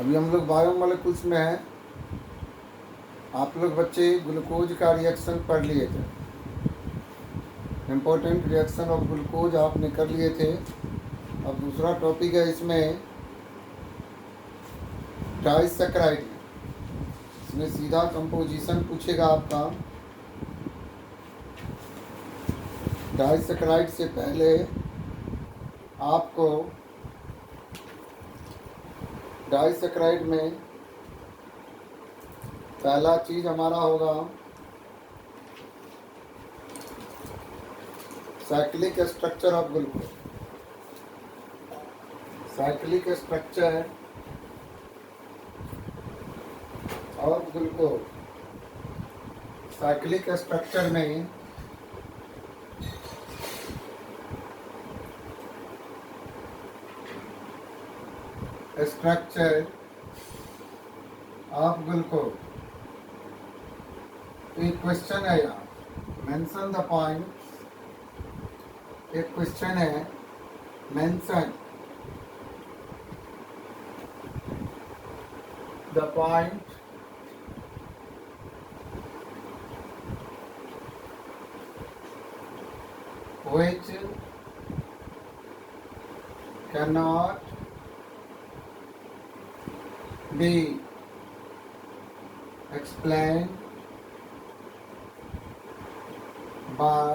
अभी हम लोग बायोमोलिकुल्स में हैं। आप लोग बच्चे ग्लूकोज का रिएक्शन पढ़ लिए थे, इम्पोर्टेंट रिएक्शन ऑफ ग्लूकोज आपने कर लिए थे। अब दूसरा टॉपिक है इसमें डाइसैकेराइड। इसमें सीधा कंपोजिशन पूछेगा आपका। डाइसैकेराइड से पहले आपको डाइसैकेराइड में पहला चीज हमारा होगा cyclic structure of glucose. Cyclic structure of glucose. Cyclic structure में स्ट्रक्चर ऑफ ग्लूकोज। एक क्वेश्चन है यहाँ, मेंशन द पॉइंट। एक क्वेश्चन है, mention the point which cannot be explained by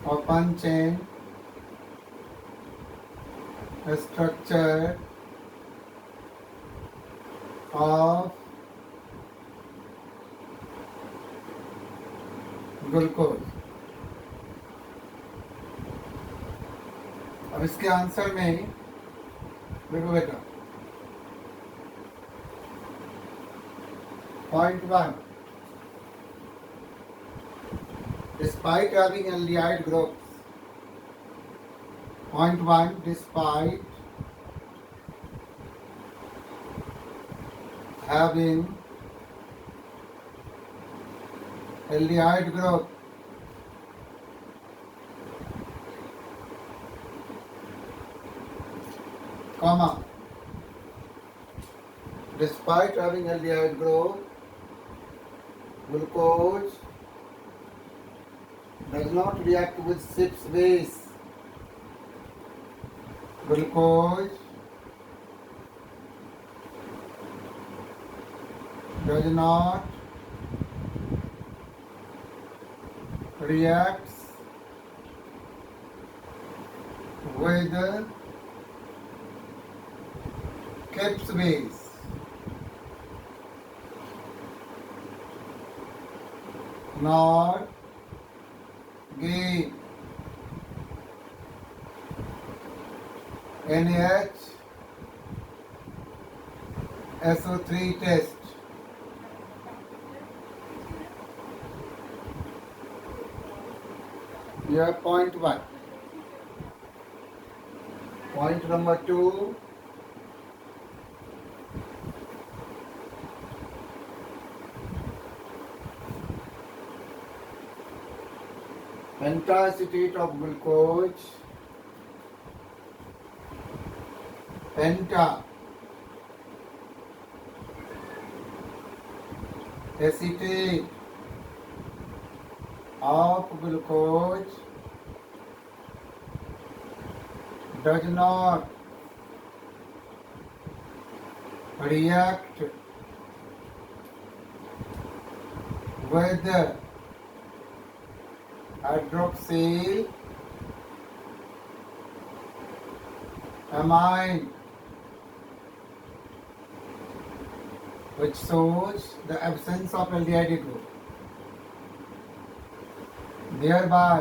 open chain structure of glucose. अब इसके answer में देखो बेटा, point 1, despite having aldehyde groups. Point 1, despite having aldehyde group, comma, despite having aldehyde group, glucose does not react with 6 base. Glucose does not reacts with Krebs base. Nor give NaHSO3 test. यह point 1। Point number 2, pentaacetate of glucose. Penta acetate of glucose does not react with hydroxyl amine, which shows the absence of aldehyde group, thereby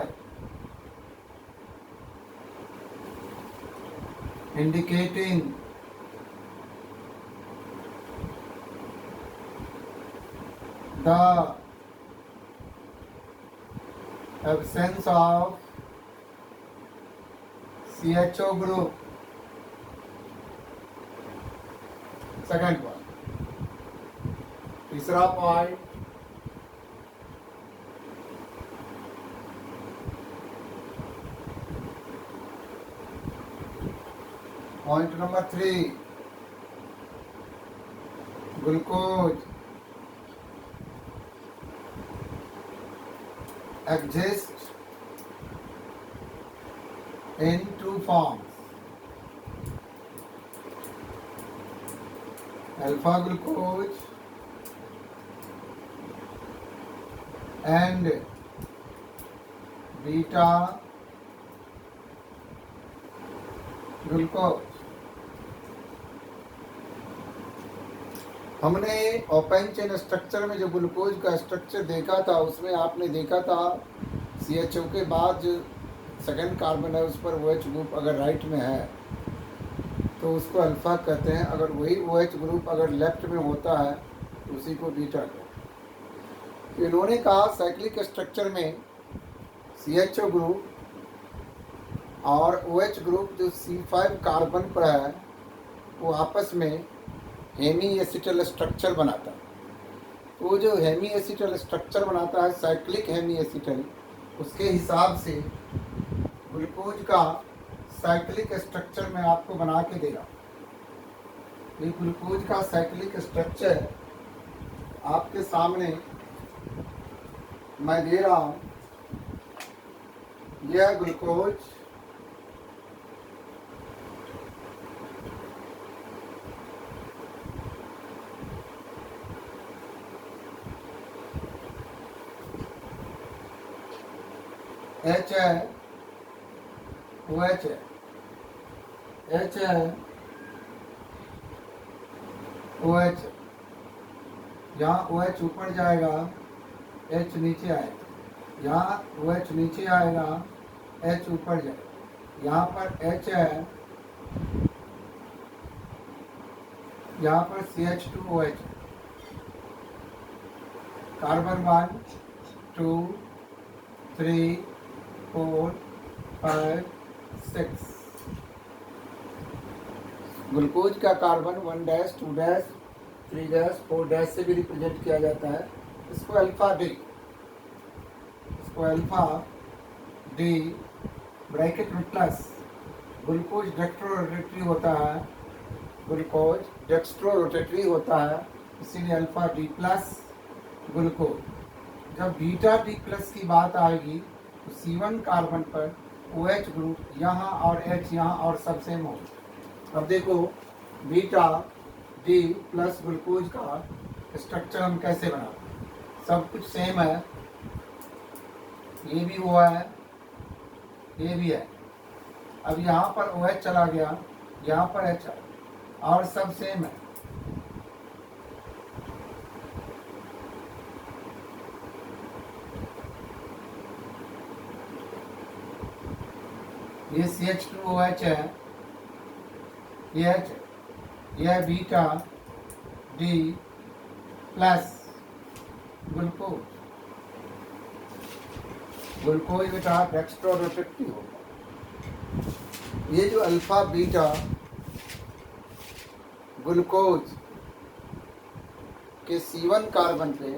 indicating the absence of CHO group. Second point. तीसरा point, Point number 3, glucose exists in two forms: alpha glucose and beta glucose. हमने open chain structure में जो glucose का structure देखा था उसमें आपने देखा था CHO के बाद जो सेकेंड कार्बन है उस पर OH ग्रुप अगर राइट में है तो उसको अल्फा कहते हैं, अगर वही OH ग्रुप अगर लेफ्ट में होता है तो उसी को बीटा कहते हैं। तो इन्होंने कहा साइक्लिक स्ट्रक्चर में CHO ग्रुप और OH ग्रुप जो C5 कार्बन पर है वो आपस में हेमी एसिटल स्ट्रक्चर बनाता है। तो वो जो हेमी एसिटल स्ट्रक्चर बनाता है साइक्लिक हेमी एसिटल, उसके हिसाब से ग्लूकोज का साइक्लिक स्ट्रक्चर मैं आपको बना के दे रहा हूँ। ये ग्लूकोज का साइक्लिक स्ट्रक्चर आपके सामने मैं दे रहा हूँ। यह ग्लूकोज H है, OH है, H है, OH है। यहाँ OH ऊपर जाएगा, H नीचे आएगा। यहाँ OH नीचे आएगा, H ऊपर जाएगा। यहाँ पर H है, यहाँ पर CH2OH है। कार्बन 1, 2, 3, 4, 5, 6। ग्लूकोज का carbon 1 dash 2 dash 3 dash 4 dash से भी रिप्रेजेंट किया जाता है। इसको अल्फा डी ब्रैकेट में प्लस। ग्लूकोज डेक्स्ट्रो होता है, ग्लूकोज डेक्स्ट्रो रोटेटरी होता है, इसीलिए अल्फा डी प्लस ग्लूकोज। जब बीटा डी प्लस की बात आएगी तो C1 कार्बन पर OH ग्रुप यहाँ और H यहाँ और सब सेम हो। अब देखो बीटा डी प्लस ग्लूकोज का स्ट्रक्चर हम कैसे बनाते हैं। सब कुछ सेम है, ये भी हुआ है, ये भी है। अब यहाँ पर OH चला गया, यहाँ पर H और सब सेम है। ये CH2OH है, ये H, यह beta D plus glucose. Glucose बेटा डेक्स्ट्रो रोटेटरी होगा। ये जो अल्फा बीटा ग्लूकोज के C1 कार्बन पे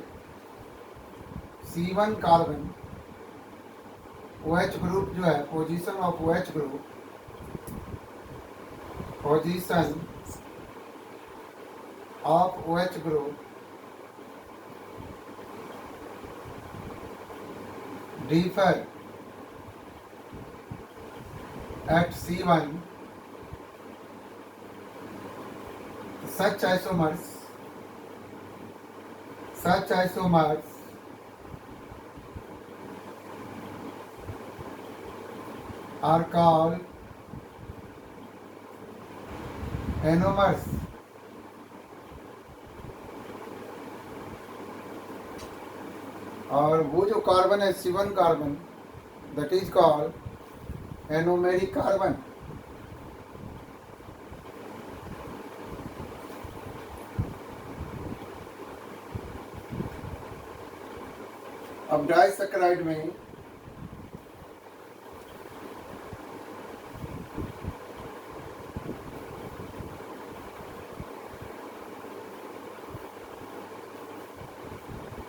C1 कार्बन OH ग्रुप जो है, position of OH group, position of OH group differ at C1, such isomers are called anomers. और वो जो कार्बन है C1 carbon, that is called anomeric carbon. अब disaccharide में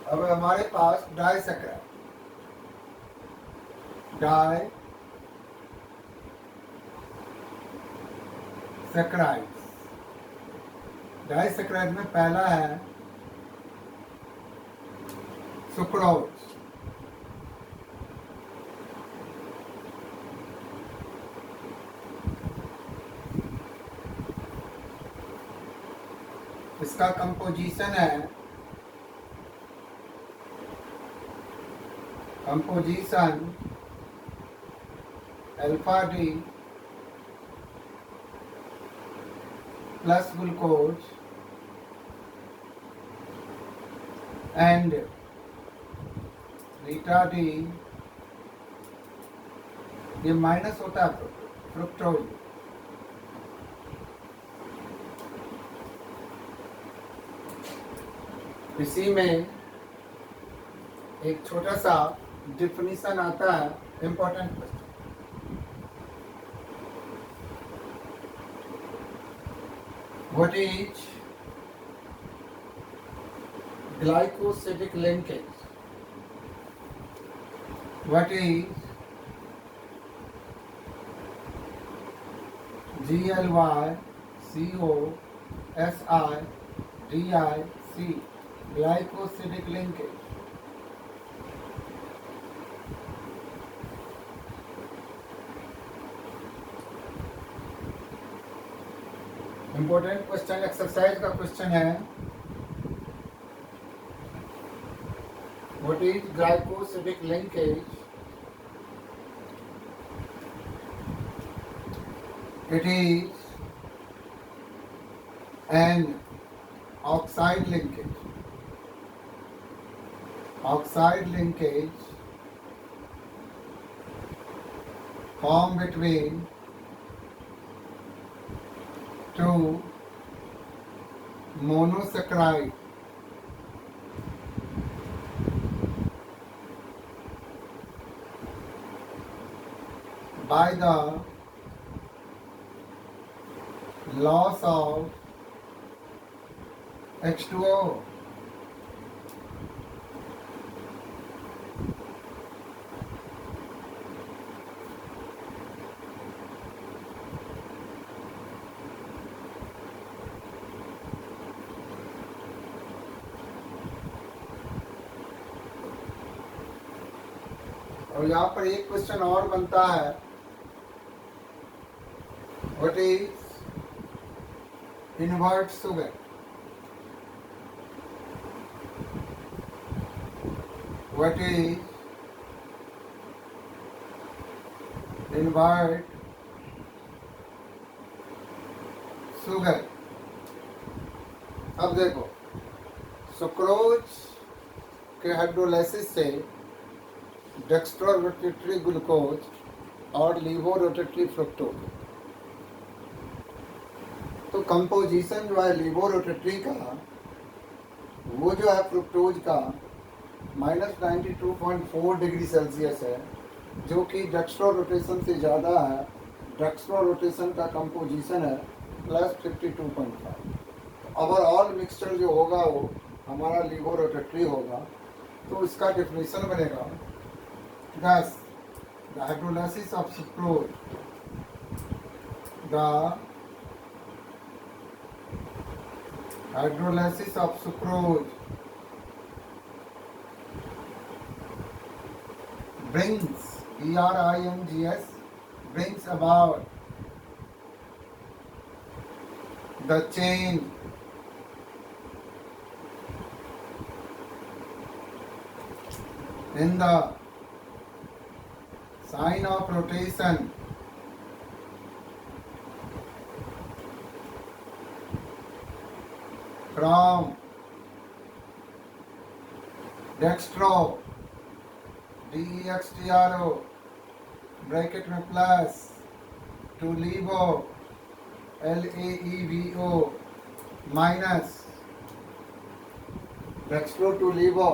अब हमारे पास डाइसैकेराइड, सैकराइड्स। डाइसैकराइड में पहला है सुक्रोज, इसका कंपोजिशन है alpha D plus glucose and beta D, ये माइनस होता है फ्रुक्टोज। इसी में एक छोटा सा डिफिनीशन आता है, important question. What is glycosidic linkage? What is GLYCOSIDIC glycosidic linkage? Important question, exercise का क्वेश्चन है। What is glycosidic linkage? It is an oxide linkage formed between two monosaccharide by the loss of H2O. और यहाँ पर एक question और बनता है, what is invert sugar? What is invert sugar? अब देखो, सुक्रोज के हाइड्रोलाइसिस से डेक्स्ट्रो रोटेटरी ग्लूकोज और लीवो रोटेटरी फ्रुक्टोज, तो कंपोजिशन जो है लीवो रोटेटरी का, वो जो है फ्रुक्टोज का -92.4 डिग्री सेल्सियस है, जो कि डेक्स्ट्रो रोटेशन से ज़्यादा है। डेक्स्ट्रो रोटेशन का कंपोजिशन है +52.5। ओवरऑल मिक्सचर जो होगा वो हमारा लीवो रोटेटरी होगा। तो इसका डेफिनेशन बनेगा, thus the hydrolysis of sucrose, the hydrolysis of sucrose brings, ERINGS, brings about the change in the sign of rotation from dextro DEXTRO bracket में plus to laevo LAEVO minus dextro to laevo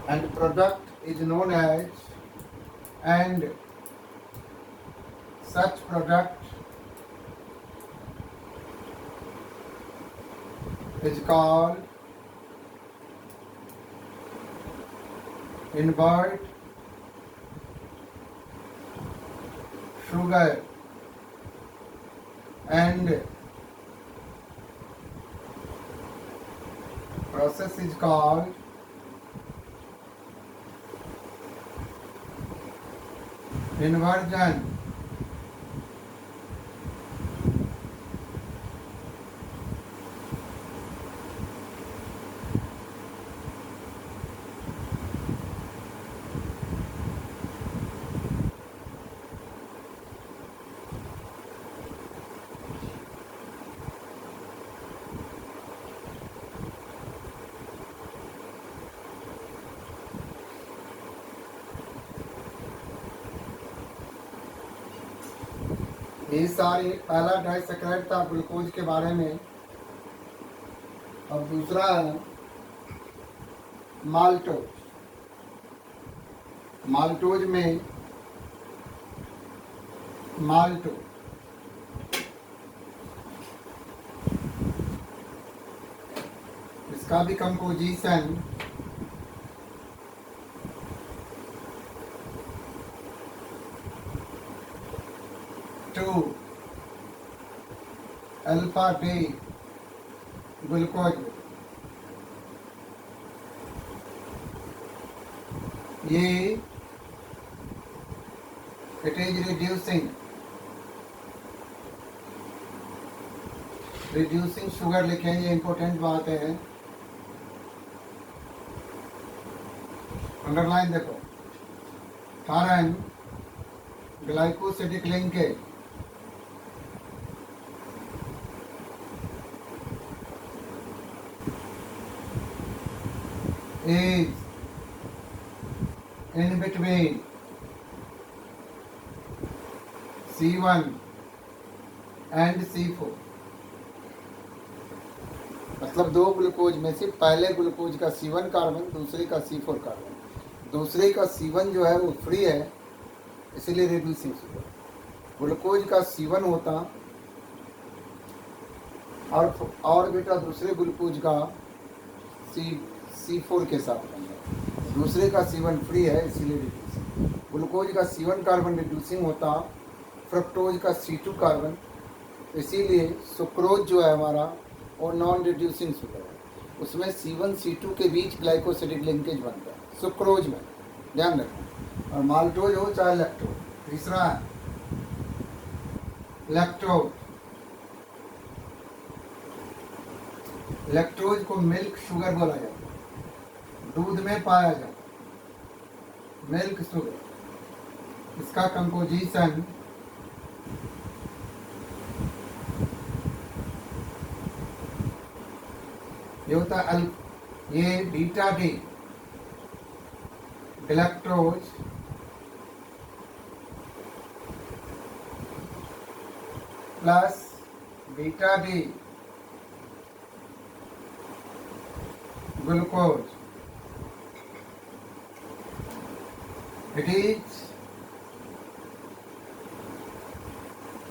and product is known as, and such product is called invert sugar and process is called inversion. ये सारी पहला disaccharide था glucose के बारे में। अब दूसरा है माल्टोज। माल्टोज में माल्टोज इसका भी composition two alpha D glucose. ये इट इज रिड्यूसिंग शुगर लिखेंगे, इंपॉर्टेंट बात है, अंडरलाइन देखो। कारण glycosidic linkage is in between C1 and C4। मतलब दो ग्लूकोज में से पहले ग्लूकोज का C1 कार्बन, दूसरे का C4 कार्बन। दूसरे का C1 जो है वो फ्री है, इसीलिए रिड्यूसिंग शुगर। ग्लूकोज का C1 होता और बेटा दूसरे ग्लूकोज का C4 के साथ बनता। दूसरे का C1 फ्री है, इसीलिए रिड्यूसिंग। ग्लूकोज का C1 कार्बन रिड्यूसिंग होता, फ्रक्टोज का C2 कार्बन, इसीलिए सुक्रोज जो है हमारा वो नॉन रिड्यूसिंग शुगर है। उसमें C1 C2 के बीच ग्लाइकोसिडिक लिंकेज बनता है सुक्रोज में, ध्यान रखना। और माल्टोज हो चाहे लैक्टोज। तीसरा है लैक्टोज। लैक्टोज को मिल्क शुगर बोला जाता है, दूध में पाया जाता मिल्क शुगर। इसका कंपोजिशन ये होता है ये beta D galactose plus beta D glucose. It is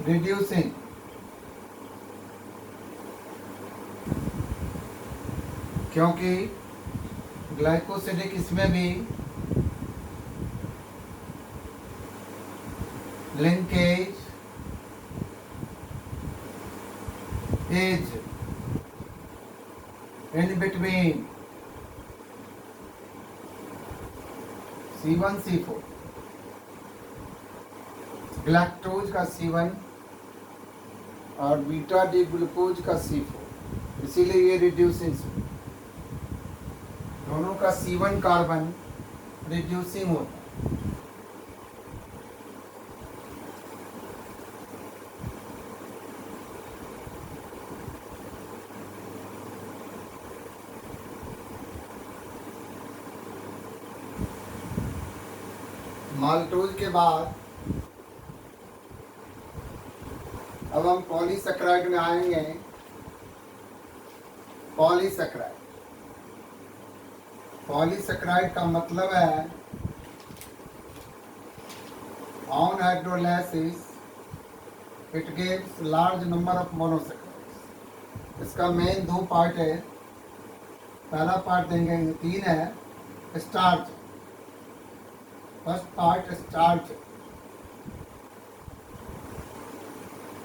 reducing क्योंकि ग्लाइकोसिडिक इसमें भी linkage is in between C1 C4। Galactose का C1 और बीटा डी ग्लूकोज का C4, इसीलिए ये रिड्यूसिंग। दोनों का C1 कार्बन रिड्यूसिंग होता है। माल्टोज के बाद अब हम पॉलीसैकेराइड में आएंगे। पॉलीसैकेराइड, पॉलीसैकेराइड का मतलब है on hydrolysis it gives large number of monosaccharides. इसका मेन दो पार्ट है। पहला पार्ट देंगे 3 है starch, first part starch.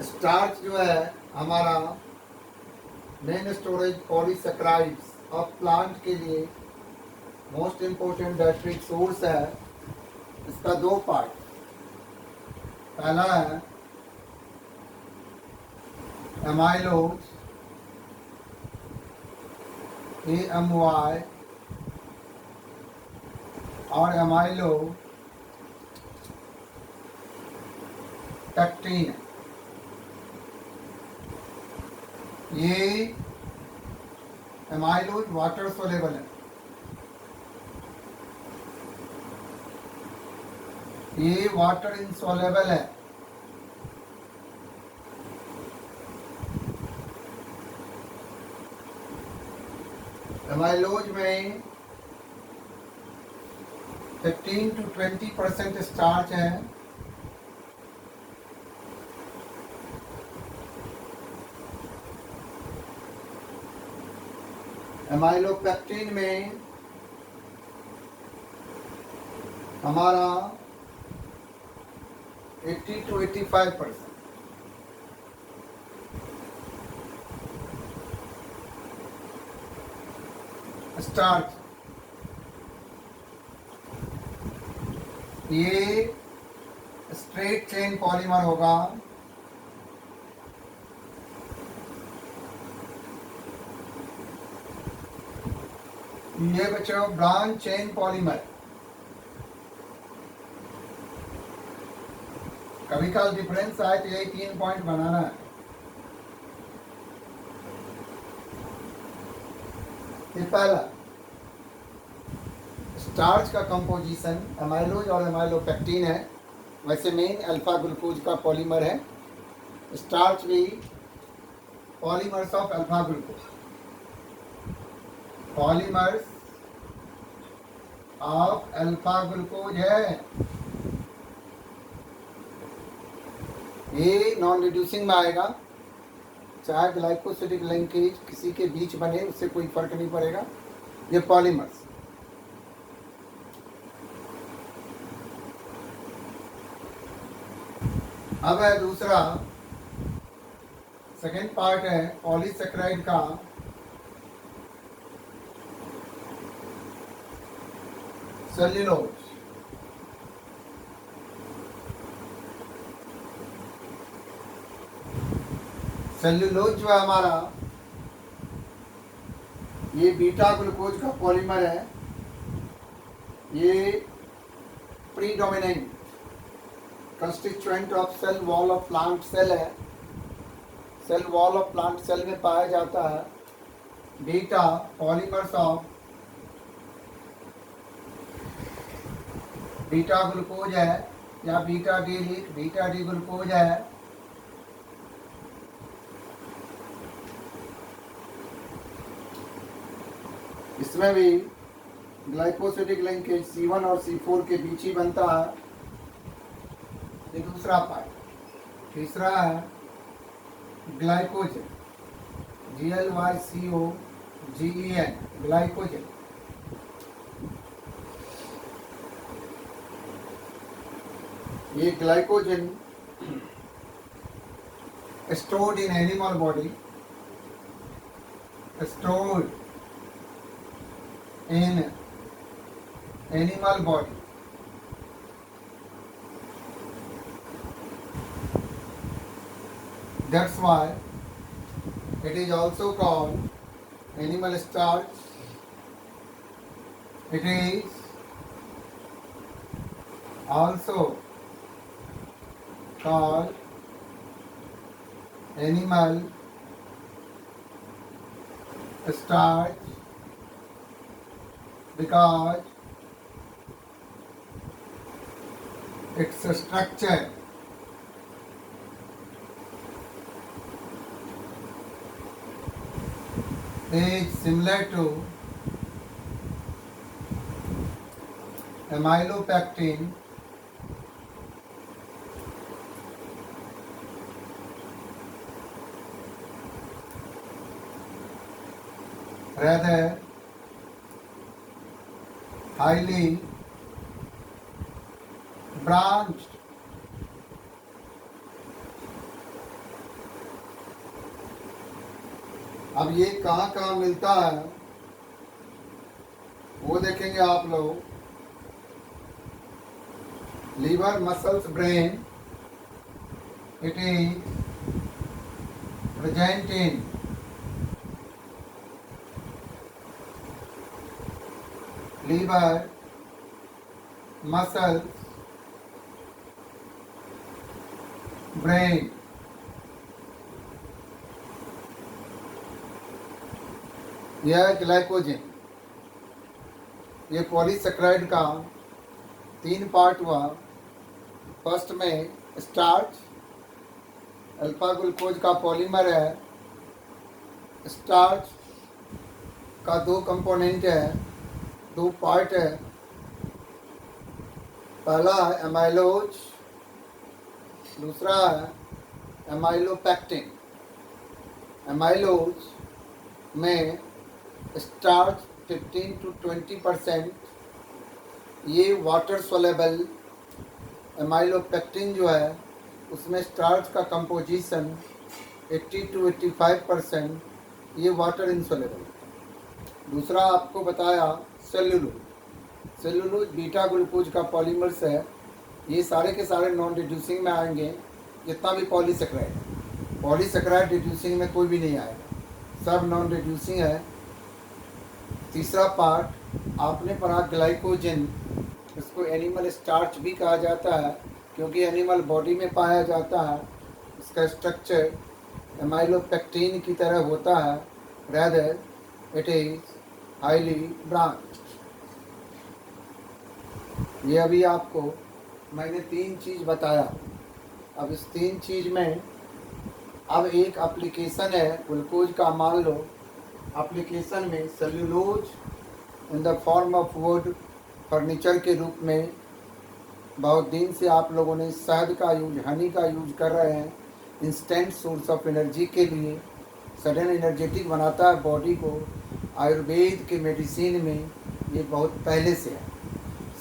Starch जो है हमारा main storage polysaccharides of plant के लिए मोस्ट इम्पोर्टेंट डाइटरी सोर्स है। इसका दो पार्ट, पहला है एमाइलोज AMY और एमाइलो पैक्टीन। ये एमाइलोज वाटर सोलेबल है, ये वाटर इनसोलेबल है। एमाइलोज में 15 to 20% स्टार्च है। एमाइलोपेक्टिन में हमारा 80 to 85% स्टार्च। ये स्ट्रेट चेन पॉलीमर होगा। ये बच्चों ब्रांच चेन पॉलीमर। कभी कल डिफरेंस आए तो यही 3 पॉइंट बनाना है। ये पहला स्टार्च का कंपोजिशन एमाइलोज और एमाइलोपेक्टिन है। वैसे मेन अल्फा ग्लूकोज का पॉलीमर है। स्टार्च भी polymers of alpha glucose, polymers of alpha glucose है। ये नॉन रिड्यूसिंग में आएगा, चाहे ग्लाइकोसिडिक लिंकेज किसी के बीच बने उससे कोई फर्क नहीं पड़ेगा। ये पॉलीमर्स। अब है दूसरा, सेकेंड पार्ट है पॉलीसेक्राइड का। सेल्यूलोज। सेल्यूलोज जो है हमारा, ये बीटा ग्लूकोज का पॉलीमर है। ये predominant constituent of cell wall of plant cell है। Cell wall of plant cell में पाया जाता है। Beta polymers of beta glucose है या बीटा डी ग्लूकोज है। इसमें भी ग्लाइकोसिडिक लिंकेज C1 और C4 के बीच ही बनता है। ये दूसरा पार्ट। तीसरा है ग्लाइकोजन, GLYCOGEN, ग्लाइकोजन। ये glycogen stored in animal body, stored in animal body. That's why it is also called animal starch. It is also called animal starch because its structure is similar to amylopectin, rather highly branch. अब ये कहाँ कहाँ मिलता है वो देखेंगे आप लोग। Liver, muscles, brain, it is present in liver, muscles, brain. यह है ग्लाइकोजन। ये पॉलीसेक्राइड का 3 पार्ट हुआ। फर्स्ट में स्टार्च, अल्फा ग्लूकोज का पॉलीमर है। स्टार्च का 2 कंपोनेंट है, 2 पार्ट है। पहला है एमाइलोज, दूसरा है एमाइलोपेक्टिन। एमाइलोज में स्टार्च 15 to 20%, ये वाटर सोलेबल। एमाइलोपेक्टिन जो है उसमें स्टार्च का कंपोजिशन 80 to 85%, ये वाटर इनसोलेबल। दूसरा आपको बताया सेल्यूलोज। सेल्यूलोज बीटा ग्लूकोज का पॉलीमर्स है। ये सारे के सारे नॉन रिड्यूसिंग में आएंगे। जितना भी पॉलीसेक्राइड रिड्यूसिंग में कोई भी नहीं आएगा, सब नॉन रिड्यूसिंग है। तीसरा पार्ट आपने पढ़ा ग्लाइकोजन। इसको एनिमल स्टार्च भी कहा जाता है क्योंकि एनिमल बॉडी में पाया जाता है। इसका स्ट्रक्चर एमाइलोपेक्टिन की तरह होता है, rather it is highly branched. ये अभी आपको मैंने 3 चीज़ बताया। अब इस 3 चीज़ में अब एक एप्लीकेशन है ग्लूकोज का। मान लो एप्लीकेशन में cellulose in the form of would, furniture के रूप में। बहुत दिन से आप लोगों ने शहद का यूज, हनी का यूज कर रहे हैं इंस्टेंट सोर्स ऑफ एनर्जी के लिए। सडन एनर्जेटिक बनाता है बॉडी को। आयुर्वेद के मेडिसिन में ये बहुत पहले से है।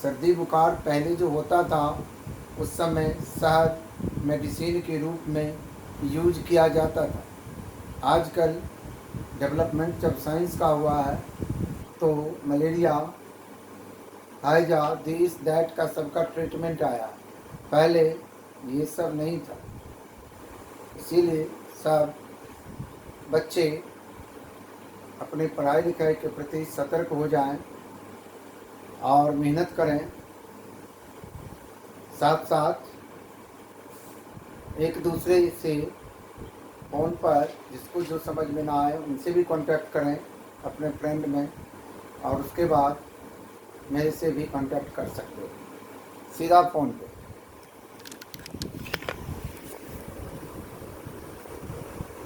सर्दी बुखार पहले जो होता था उस समय शहद मेडिसिन के रूप में यूज किया जाता था। आजकल डेवलपमेंट जब साइंस का हुआ है तो मलेरिया, हैजा, दिस दैट का सबका ट्रीटमेंट आया। पहले ये सब नहीं था। इसीलिए सब बच्चे अपने पढ़ाई लिखाई के प्रति सतर्क हो जाएं और मेहनत करें। साथ साथ एक दूसरे से फ़ोन पर जिसको जो समझ में ना आए उनसे भी कांटेक्ट करें अपने फ्रेंड में, और उसके बाद मेरे से भी कांटेक्ट कर सकते हो सीधा फ़ोन पे।